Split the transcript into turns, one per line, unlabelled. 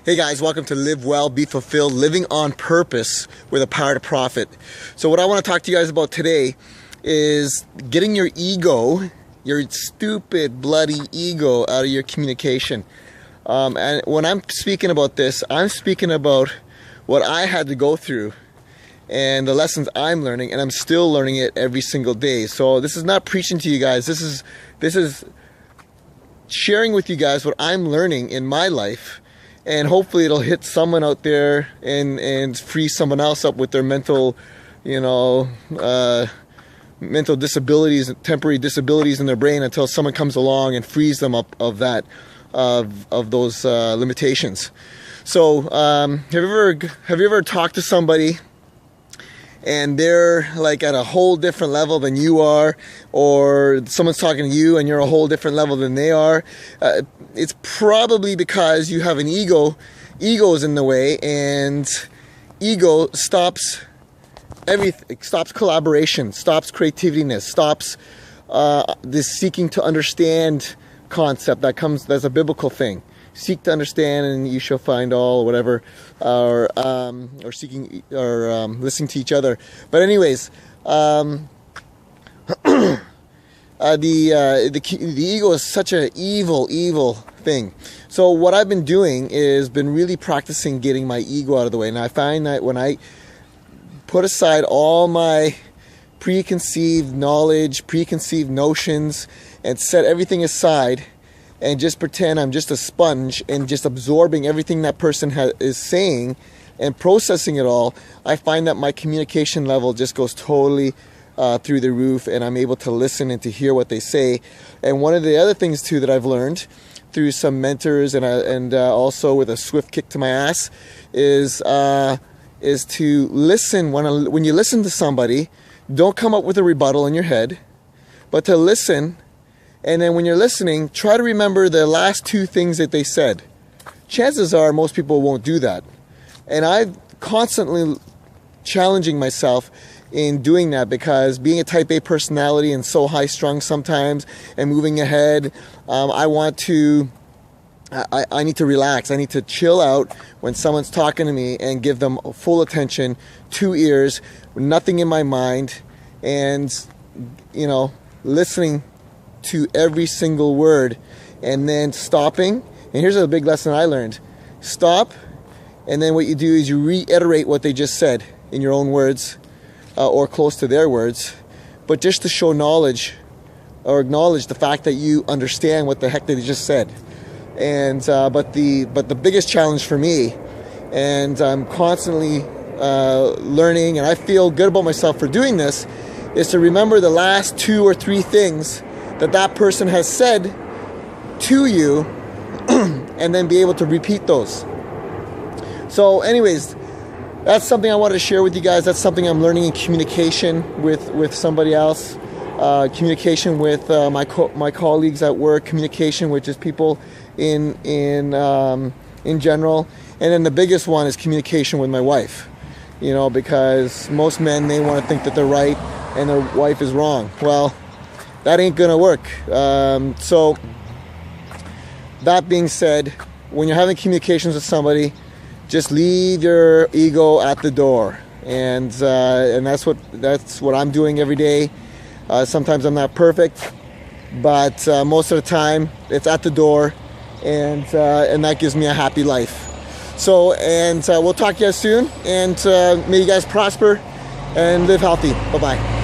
Hey guys, welcome to Live Well, Be Fulfilled, Living on Purpose with a Power to Profit. So what I want to talk to you guys about today is getting your ego, your stupid, bloody ego out of your communication. And when I'm speaking about this, I'm speaking about what I had to go through and the lessons I'm learning, and I'm still learning it every single day. So this is not preaching to you guys. This is sharing with you guys what I'm learning in my life. And hopefully it'll hit someone out there and free someone else up with their mental, mental disabilities, temporary disabilities in their brain, until someone comes along and frees them up of that, of those limitations. So have you ever talked to somebody and they're like at a whole different level than you are, or someone's talking to you and you're a whole different level than they are? It's probably because you have an ego. Ego is in the way, and ego stops everything, stops collaboration, stops creativity, stops this seeking to understand concept that's a biblical thing. Seek to understand and you shall find all, or whatever, or seeking, or listening to each other. But anyways, the ego is such an evil thing. So what I've been doing is been really practicing getting my ego out of the way. And I find that when I put aside all my preconceived knowledge, preconceived notions, and set everything aside, and just pretend I'm just a sponge and just absorbing everything that person is saying and processing it all, I find that my communication level just goes totally through the roof, and I'm able to listen and to hear what they say. And one of the other things too that I've learned through some mentors and also with a swift kick to my ass is to listen. When you listen to somebody, don't come up with a rebuttal in your head, but to listen. And then when you're listening, try to remember the last two things that they said. Chances are most people won't do that. And I'm constantly challenging myself in doing that, because being a type A personality and so high strung sometimes and moving ahead, I need to relax. I need to chill out when someone's talking to me and give them full attention, 2 ears, nothing in my mind, and listening to every single word, and then stopping. And here's a big lesson I learned: stop, and then what you do is you reiterate what they just said in your own words, or close to their words, but just to show knowledge or acknowledge the fact that you understand what the heck they just said. And but the biggest challenge for me, and I'm constantly learning, and I feel good about myself for doing this, is to remember the last 2 or 3 things that person has said to you, and then be able to repeat those. So anyways, that's something I wanted to share with you guys. That's something I'm learning in communication with somebody else, communication with my colleagues at work, communication with just people in general. And then the biggest one is communication with my wife, because most men, they want to think that they're right and their wife is wrong. Well, that ain't gonna work. So that being said, when you're having communications with somebody, just leave your ego at the door, and that's what I'm doing every day. Sometimes I'm not perfect, but most of the time it's at the door, and that gives me a happy life. So, and we'll talk to you guys soon, and may you guys prosper and live healthy. Bye bye.